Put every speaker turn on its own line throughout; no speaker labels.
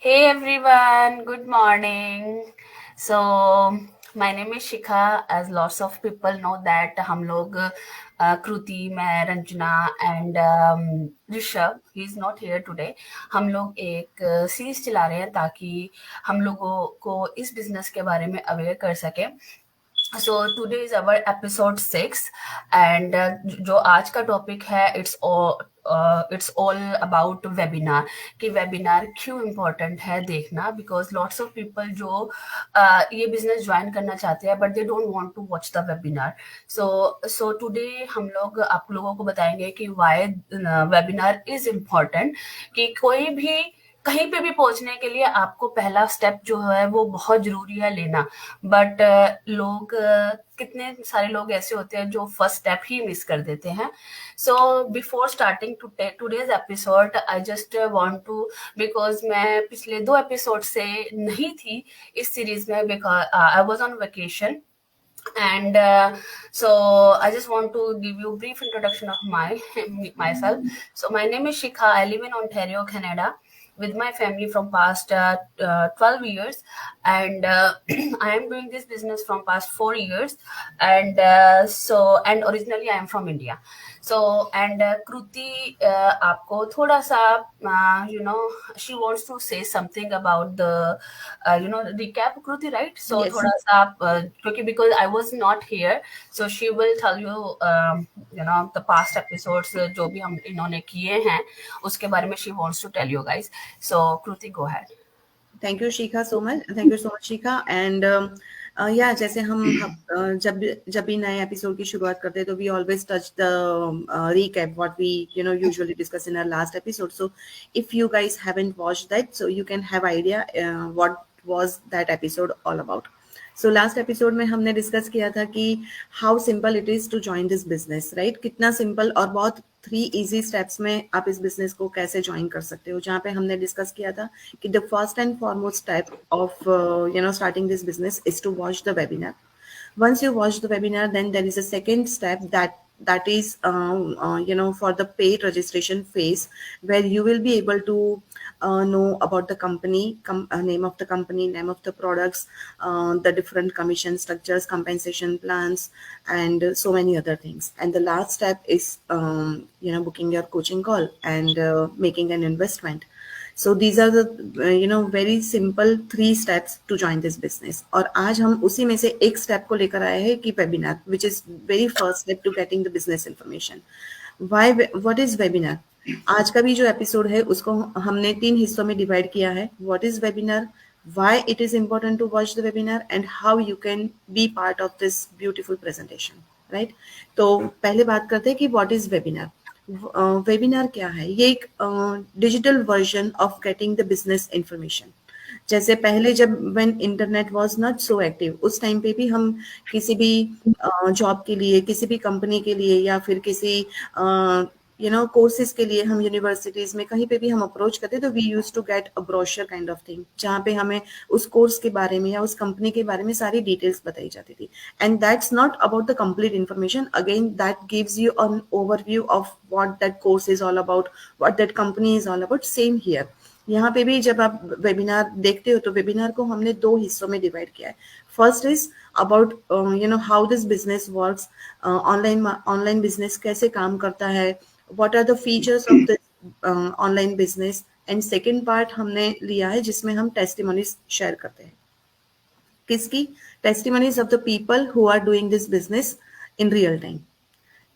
Hey everyone, good morning. So my name is Shikha. As lots of people know that हम लोग कृति, मैं, Ranjana and Rishabh, he is not here today. हम लोग एक series चला रहे हैं ताकि हम लोगों को इस बिजनेस के बारे में अवेयर कर सके. So today is our episode 6 and जो आज का टॉपिक है इट्स ऑल अबाउट वेबिनार कि वेबिनार क्यों इम्पोर्टेंट है देखना बिकॉज लॉट्स ऑफ पीपल जो ये बिजनेस ज्वाइन करना चाहते हैं but they don't want to watch the webinar. So today हम लोग आप लोगों को बताएंगे कि वाई वेबिनार इज इम्पोर्टेंट. कि कोई भी कहीं पे भी पहुंचने के लिए आपको पहला स्टेप जो है वो बहुत जरूरी है लेना. बट लोग कितने सारे लोग ऐसे होते हैं जो फर्स्ट स्टेप ही मिस कर देते हैं. So before starting today's episode I just want to, because मैं पिछले 2 एपिसोड से नहीं थी इस सीरीज में because I was on vacation. And so I just want to give you a brief introduction of myself. So my name is Shikha. I live in Ontario, Canada, with my family from past 12 years, and I am doing this business from past 4 years. And and originally I am from India. So and Kruti, आपको थोड़ा सा she wants to say something about the recap, Kruti, right? So
Yes.
थोड़ा सा आप क्योंकि because I was not here, so she will tell you the past episodes जो भी हम इन्होंने किए हैं उसके बारे में she wants to tell you guys. So Kruti, go ahead.
Thank you Shikha so much. Thank you so much Shikha. And या जैसे जब भी नए एपिसोड की शुरुआत करते हैं तो we always touch the recap what we usually discuss in our last episode. So if you guys haven't watched that, so you can have idea what was that episode all about. So last episode में हमने discuss किया था कि how simple it is to join this business, right. कितना simple और बहुत 3 easy steps में आप इस बिजनेस को कैसे ज्वाइन कर सकते हो. जहाँ पे हमने डिस्कस किया था कि the first and foremost step of starting this business is to watch the webinar. Once you watch the webinar, then there is a second step that is for the paid registration phase, where you will be able to know about the company, name of the company, name of the products, the different commission structures, compensation plans, and so many other things. And the last step is booking your coaching call and making an investment. So these are the very simple 3 steps to join this business. और आज हम उसी में से एक step को लेकर आए हैं कि webinar, which is very first step to getting the business information. What is webinar? आज का भी जो एपिसोड है उसको हमने 3 हिस्सों में डिवाइड किया है. What is webinar? Why it is important to watch the webinar and how you can be part of this beautiful presentation, right? तो पहले बात करते हैं कि what is webinar. वेबिनार क्या है? ये एक digital version of getting the business information. जैसे पहले जब when internet was not so active, उस टाइम पे भी हम किसी भी जॉब के लिए, किसी भी कंपनी के लिए या फिर किसी कोर्सेज के लिए हम यूनिवर्सिटीज में कहीं पे भी हम अप्रोच करते तो we use to get a brochure kind of thing, जहाँ पे हमें उस कोर्स के बारे में या उस कंपनी के बारे में सारी डिटेल्स बताई जाती थी. And that's not about the complete information. Again, that gives you an overview of what that course is all about, what that company is all about. Same here. यहाँ पे भी जब आप वेबिनार देखते हो तो वेबिनार को हमने 2 हिस्सों में डिवाइड किया है. First is about how this business works, online business कैसे काम करता है, what are the features of this online business. And second part हमने लिया है जिसमें हम टेस्टिमोनीज शेयर करते हैं. किसकी? Testimonies of the people who are doing this business in real time.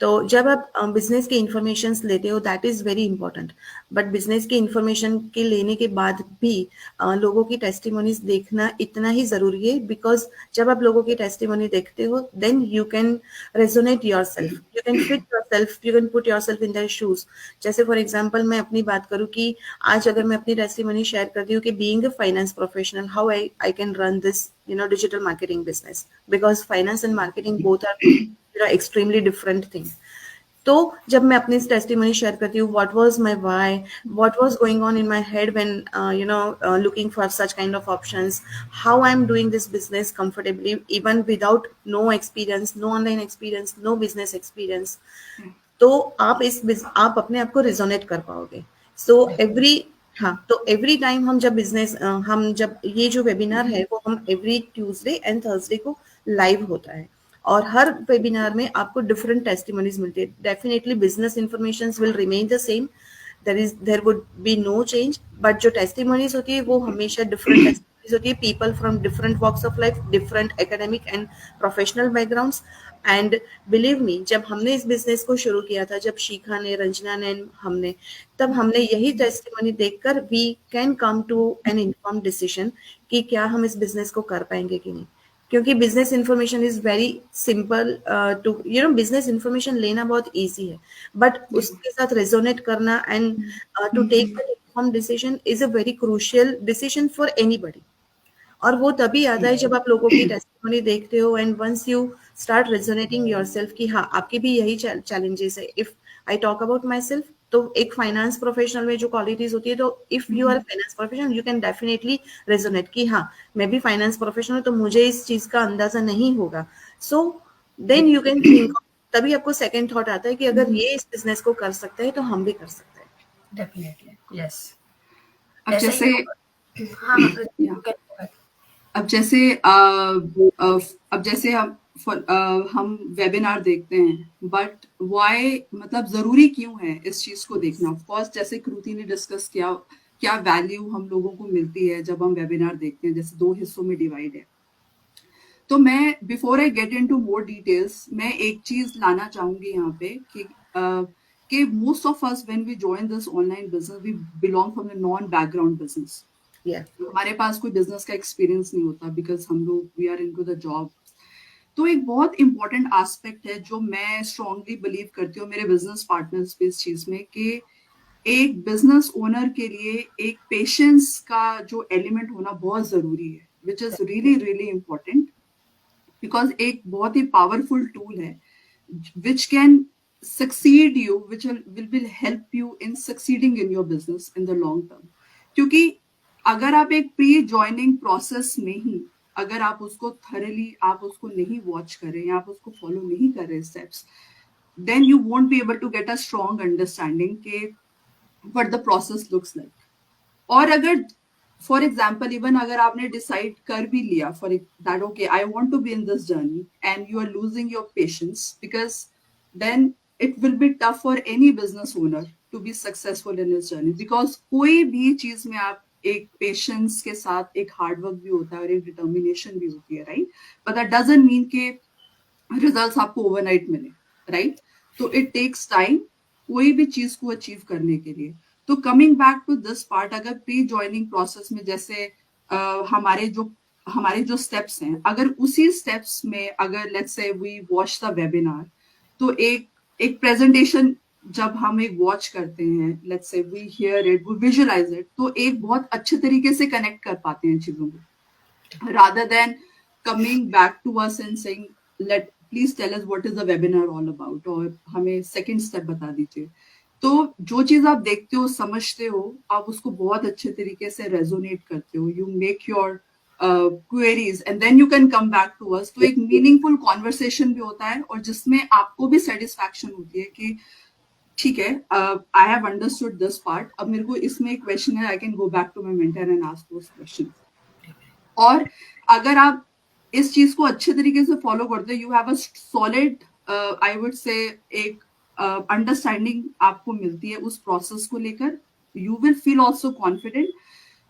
तो जब आप बिजनेस की इंफॉर्मेशन लेते हो that is very important. But business की इंफॉर्मेशन के लेने के बाद भी लोगों की टेस्टिमोनीज देखना इतना ही जरूरी है, बिकॉज जब आप लोगों की टेस्टिमोनी देखते हो then you can resonate your self, you can fit your self, you can put your self in their shoes. जैसे फॉर एग्जाम्पल मैं अपनी बात करूँ कि आज अगर मैं अपनी टेस्टिमोनी शेयर करती हूँ कि being a finance professional how I can run this digital marketing business, because finance and marketing both are extremely different thing. तो जब मैं अपनी टेस्टिमनी शेयर करती हूँ, what was my why, what was going on in my head when looking for such kind of options, how I am doing this business comfortably even without no experience, no online experience, no business experience. तो आप अपने आप को resonate कर पाओगे. So every हाँ, तो every time हम जब बिजनेस हम जब ये जो वेबिनार है वो हम एवरी ट्यूसडे एंड थर्सडे को लाइव होता है, और हर वेबिनार में आपको डिफरेंट टेस्टिमनीज मिलती है. Definitely business information will remain the same, there would be no change, but जो टेस्टिमनीज होती है वो हमेशा डिफरेंट टेस्टिमनीज होती है, people from different walks of life, different academic and professional backgrounds. And believe me, जब हमने इस बिजनेस को शुरू किया था, जब शिखा ने, रंजना ने, हमने, तब हमने यही टेस्टिमनी देखकर we can come to an inform decision कि क्या हम इस बिजनेस को कर पाएंगे कि नहीं. क्योंकि business information is very simple to business information लेना बहुत इजी है, बट उसके साथ रेजोनेट करना and to take that inform decision is a very crucial decision for anybody. और वो तभी आता है जब आप लोगों की टेस्टिमनी देखते हो and once you start resonating yourself कि हाँ, आपके भी यही चैलेंजेस है. If I talk about myself, तो एक फाइनेंस प्रोफेशनल में जो क्वालिटीज होती है, तो if you are finance professional you can definitely resonate कि हाँ, मैं भी फाइनेंस प्रोफेशनल हूँ, तो मुझे इस चीज का अंदाजा नहीं होगा. So then you can think, तभी आपको सेकंड थॉट आता है कि अगर ये इस बिजनेस को कर सकते हैं तो हम भी कर सकते हैं.
Definitely yes.
अब
ऐसा
जैसे
ही हाँ हाँ कृति, you can go ahead.
अब जैसे अब जैसे हम वेबिनार देखते हैं, बट व्हाई, मतलब जरूरी क्यों है इस चीज को देखना. ऑफ कोर्स जैसे कृति ने डिस्कस किया, क्या वैल्यू हम लोगों को मिलती है जब हम वेबिनार देखते हैं, जैसे 2 हिस्सों में डिवाइड है. तो मैं before I get into more details, मैं एक चीज लाना चाहूंगी यहाँ पे कि most of us when we join this online business we belong from the non background business.
Yeah.
हमारे पास कोई बिजनेस का एक्सपीरियंस नहीं होता, बिकॉज हम लोग we are into the job. तो एक बहुत इंपॉर्टेंट एस्पेक्ट है जो मैं स्ट्रांगली बिलीव करती हूँ मेरे बिजनेस पार्टनर्स पे इस चीज में, कि एक बिजनेस ओनर के लिए एक पेशेंस का जो एलिमेंट होना बहुत जरूरी है, which is really really important. Because एक बहुत ही पावरफुल टूल है which can succeed you, which will help you in succeeding in your business in the long term. क्योंकि अगर आप एक प्री ज्वाइनिंग प्रोसेस में ही अगर आप उसको थरली आप उसको नहीं वॉच करें या आप उसको फॉलो नहीं कर रहे steps, then you won't be able to get a strong understanding के what the process looks like. और अगर फॉर एग्जाम्पल इवन अगर आपने डिसाइड कर भी लिया for that okay I want to be in this journey and you are losing your patience, because then it will be tough for any business owner to be successful in his journey. Because कोई भी चीज में आप एक patience के साथ एक hard work भी होता है और एक डिटर्मिनेशन भी होती है, right. But that doesn't mean के रिजल्ट्स आपको ओवरनाइट मिले, राइट. तो इट टेक्स टाइम कोई भी चीज को अचीव करने के लिए. तो coming back to this part, अगर प्री ज्वाइनिंग प्रोसेस में जैसे हमारे जो स्टेप्स हैं, अगर उसी स्टेप्स में अगर let's say we watch the webinar, तो एक प्रेजेंटेशन जब हम एक वॉच करते हैं, let's say we hear it, we visualize it, तो एक बहुत अच्छे तरीके से कनेक्ट कर पाते हैं चीजों को, rather than coming back to us and saying let please tell us what is the webinar all about, और हमें सेकंड स्टेप बता दीजिए. तो जो चीज आप देखते हो समझते हो, आप उसको बहुत अच्छे तरीके से रेजोनेट करते हो, you make your queries and then you can come back to us. तो एक मीनिंगफुल कॉन्वर्सेशन भी होता है और जिसमें आपको भी सेटिस्फैक्शन होती है कि ठीक है, I have understood this part, अब मेरे को इसमें एक क्वेश्चन है, I can go back to my mentor and ask those question. और अगर आप इस चीज को अच्छे तरीके से फॉलो करते हो, you have a solid I would say एक अंडरस्टैंडिंग आपको मिलती है उस प्रोसेस को लेकर, you will feel also confident.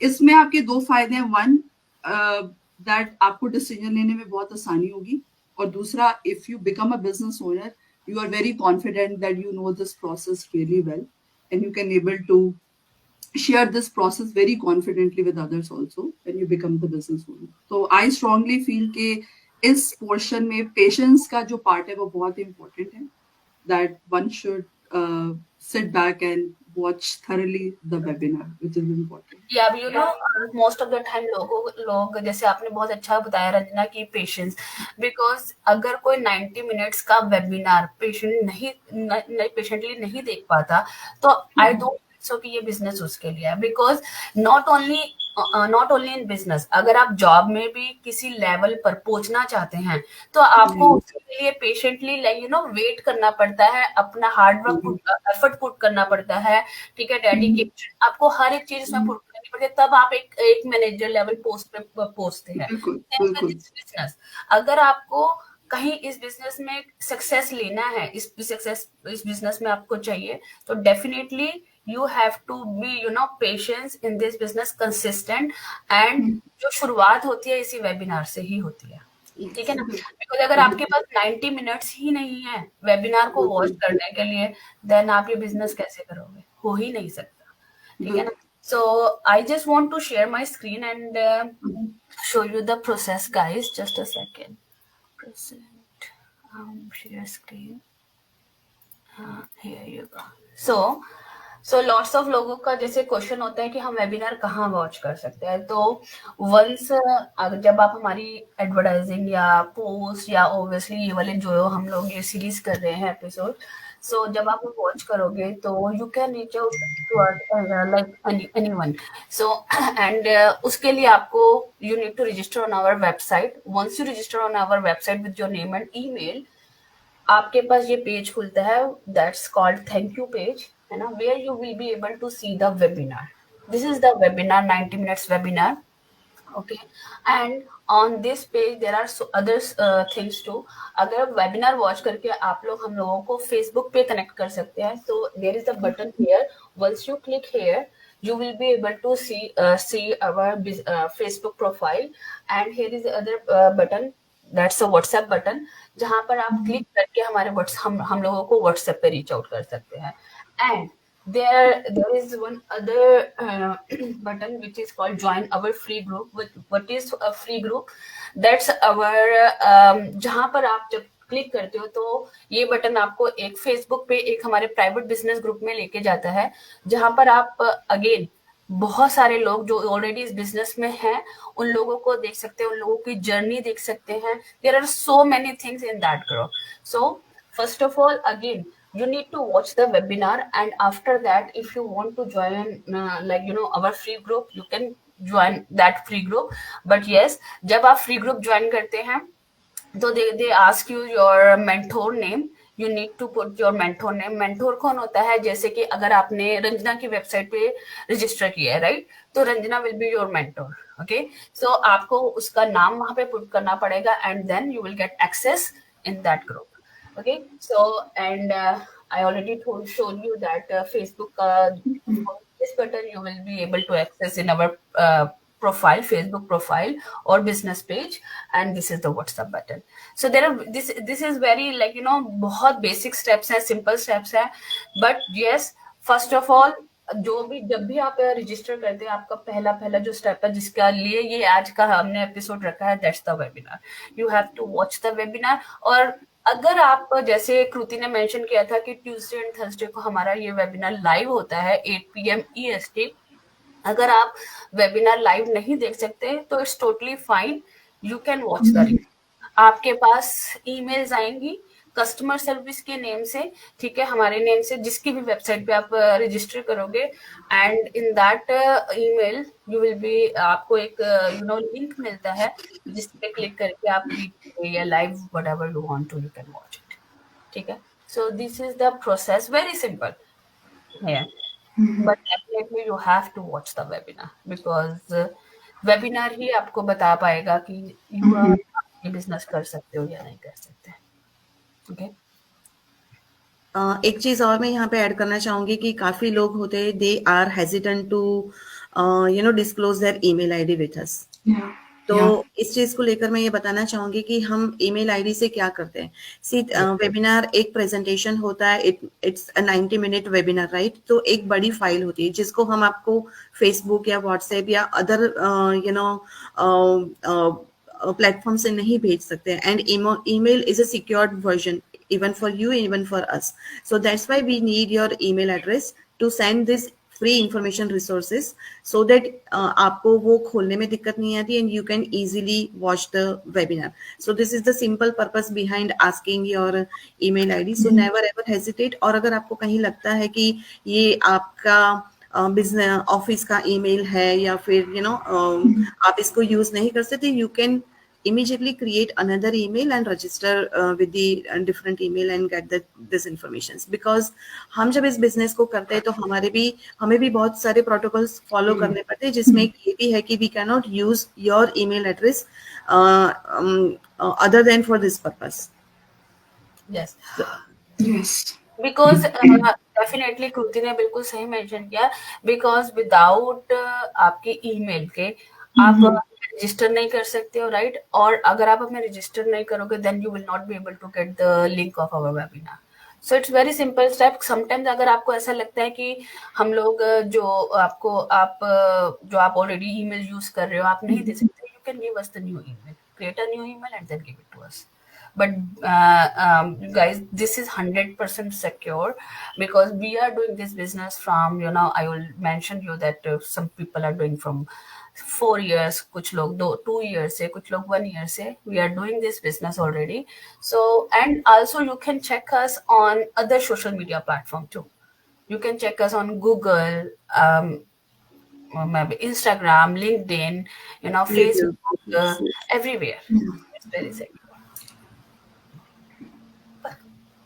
इसमें आपके 2 फायदे हैं. वन, दैट आपको डिसीजन लेने में बहुत आसानी होगी, और दूसरा, if you become a business owner you are very confident that you know this process really well and you can able to share this process very confidently with others also when you become the business owner. So I strongly feel कि इस portion में patience का जो part है वो बहुत important है, that one should sit back and watch thoroughly the webinar, which is important.
Yeah, you know, most of the time लोग जैसे आपने बहुत अच्छा बताया रंजना की पेशेंस, बिकॉज अगर कोई 90 मिनट्स का वेबिनार पेशेंटली नहीं देख पाता, तो आई डोंट सो कि ये बिजनेस उसके लिए है. Because not only not only in business, अगर आप जॉब में भी किसी लेवल पर पहुंचना चाहते हैं तो आपको उसके लिए पेशेंटली वेट करना पड़ता है, अपना हार्ड वर्क एफर्ट पुट करना पड़ता है, ठीक है, डेडिकेशन, आपको हर एक चीज उसमें पुट करनी पड़ती है, तब आप एक मैनेजर लेवल पोस्ट पे पहुंचते हैं।
बिल्कुल
Same with
बिल्कुल
this business. अगर आपको कहीं इस बिजनेस में सक्सेस लेना है, इस बिजनेस में आपको चाहिए, तो definitely you have to be patience in this business, consistent, and जो शुरुआत होती है इसी वेबिनार से ही होती है, ठीक है ना? बिकॉज अगर आपके पास 90 मिनट्स ही नहीं है वेबिनार को वॉच करने के लिए, देन आप ये बिजनेस कैसे करोगे? हो ही नहीं सकता, ठीक है ना? So I just want to share my screen and show you the process, guys. Just a second. Present. Share screen. Here you go. So lots of लोगों का जैसे क्वेश्चन होता है कि हम वेबिनार कहाँ वॉच कर सकते हैं, तो वंस जब आप हमारी एडवर्टाइजिंग या पोस्ट या ओब्वियसली ये वाले जो हम लोग ये सीरीज कर रहे हैं एपिसोड, सो जब आप वॉच करोगे तो you can reach out like anyone, so and उसके लिए आपको you need to register on our website. Once you register on our website with your name and email, आपके पास ये पेज खुलता है, that's called thank you page, है ना, where you will be able to see the webinar. This is the webinar, 90 minutes webinar, okay, and on this page there are other things too। अगर आप webinar watch करके आप लोग हम लोगों को फेसबुक पे कनेक्ट कर सकते हैं, so there is a button here, once you click here you will be able to see our Facebook profile, and here is the other button, that's a WhatsApp button, जहां पर आप click करके हमारे हम लोगों को WhatsApp पे reach out कर सकते हैं। And there is one other button which is called join our free group। what is a free group? That's our जहां पर आप जब क्लिक करते हो तो ये बटन आपको एक फेसबुक पे एक हमारे प्राइवेट बिजनेस ग्रुप में लेके जाता है, जहां पर आप अगेन बहुत सारे लोग जो ऑलरेडी इस बिजनेस में हैं उन लोगों को देख सकते हैं, उन लोगों की जर्नी देख सकते हैं। There are so many things in that group. So first of all, again, you need to watch the webinar, and after that if you want to join our free group, you can join that free group। but yes, जब आप free group join करते हैं तो they ask you your mentor name, you need to put your mentor name। mentor कौन होता है? जैसे कि अगर आपने रंजना की वेबसाइट पे रजिस्टर किया है, राइट, तो Ranjana will be your mentor, okay. So आपको उसका नाम वहां पे पुट करना पड़ेगा, and then you will get access in that group, okay। So and I already shown you that Facebook this button you will be able to access in our profile, Facebook profile or business page, and this is the WhatsApp button। so there are this is very बहुत basic steps है, simple steps है, but yes, first of all जब भी आप register करते हैं, आपका पहला जो स्टेप है जिसका लिए ये आज का हमने एपिसोड रखा है, that's the webinar. You have to watch the webinar. और अगर आप, जैसे कृति ने मेंशन किया था कि ट्यूसडे एंड थर्सडे को हमारा ये वेबिनार लाइव होता है 8 PM EST, अगर आप वेबिनार लाइव नहीं देख सकते तो it's totally fine, you can watch the. आपके पास ईमेल्स आएंगी कस्टमर सर्विस के नेम से, ठीक है, हमारे नेम से, जिसकी भी वेबसाइट पे आप रजिस्टर करोगे, and in that email you will B, आपको एक लिंक मिलता है जिस पे क्लिक करके आप या live whatever you want to, you can watch it, ठीक है। So this is the process, very simple है, but definitely you have to watch the webinar, because webinar ही आपको बता पाएगा कि ये बिजनेस कर सकते हो या नहीं कर सकते, ओके।
एक चीज और मैं यहाँ पे ऐड करना चाहूंगी कि काफी लोग होते हैं, they are hesitant to disclose their email ID with us. तो इस चीज को लेकर मैं ये बताना चाहूंगी कि हम ईमेल आईडी से क्या करते हैं। सी वेबिनार एक प्रेजेंटेशन होता है, it's a 90 minute webinar, right. तो एक बड़ी फाइल होती है जिसको हम आपको फेसबुक या व्हाट्सएप या अदर प्लेटफॉर्म से नहीं भेज सकते, and email is a secured version even for you, even for us। so that's why we need your email address to send this free information resources, so that आपको वो खोलने में दिक्कत नहीं आती, and you can easily watch the webinar। so this is the simple purpose behind asking your email ID। so never ever hesitate। और अगर आपको कहीं लगता है कि ये आपका बिजनेस ऑफिस का ईमेल है या फिर आप इसको यूज नहीं कर सकते, you can immediately create another email and register with the different email and get this information, because हम जब इस बिजनेस को करते हैं तो हमें भी बहुत सारे प्रोटोकॉल्स फॉलो करने पड़ते हैं, जिसमें एक ये भी है कि we can not use your email address other than for this purpose.
Yes.
Yes.
Because definitely Kriti ने बिल्कुल सही मेंशन किया, बिकॉज विदाउट आपके ईमेल के आप रजिस्टर नहीं कर सकते हो, राइट? और अगर आप अपने रजिस्टर नहीं करोगे then you will not be able to get the link of our webinar. So it's very simple step. Sometimes अगर आपको ऐसा लगता है कि हम लोग जो आप ऑलरेडी ईमेल यूज कर रहे हो आप नहीं दे सकते, you can give us the new email, create a new email and then give it to us. But guys, this is 100% secure, because we are doing this business from, I will mention you that some people are doing from 4 years, kuch log 2 years se, kuch log 1 year se. We are doing this business already. So, and also you can check us on other social media platform too. You can check us on Google, maybe Instagram, LinkedIn, Facebook, everywhere. It's very secure.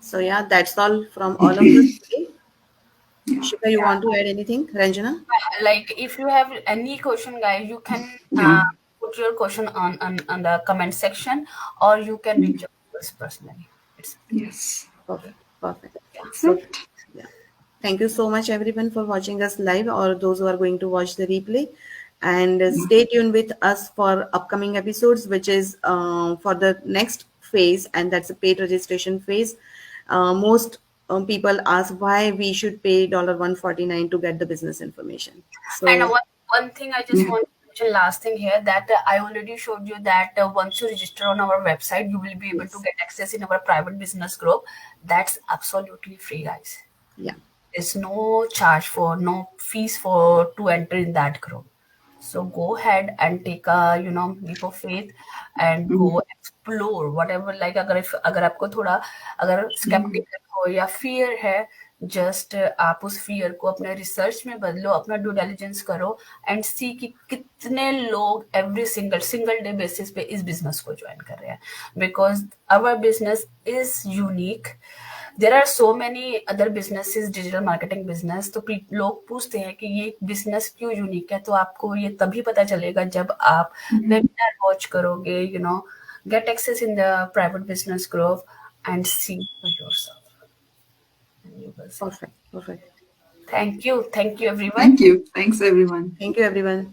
So yeah, that's all from all of us today. Shika, you want to add anything? Ranjana?
Like, if you have any question, guys, you can put your question on the comment section, or you can reach out to us personally.
Yes.
Perfect. So, yeah. Thank you so much, everyone, for watching us live, or those who are going to watch the replay. And stay tuned with us for upcoming episodes, which is for the next phase, and that's a paid registration phase. Most people ask why we should pay $149 to get the business information. So,
And one thing I just want to mention, last thing here, that I already showed you that once you register on our website, you will be able to get access in our private business group. That's absolutely free, guys.
yeah.
There's no charge for, no fees for to enter in that group. So go ahead and take a leap of faith and go explore whatever. Like अगर आपको थोड़ा अगर skeptical हो या fear है, just आप उस fear को अपने research में बदलो, अपना due diligence करो and see कि कितने लोग every single day basis पे इस business को join कर रहे हैं, because our business is unique. There are so many other businesses, digital marketing business. तो लोग पूछते हैं कि ये बिजनेस क्यों यूनिक है, तो आपको ये तभी पता चलेगा जब आप वेबिनार वॉच करोगे, get access in the private business group and see for yourself.
Perfect.
Thank you everyone.
Thank you. Thanks, everyone.
Thank you, everyone.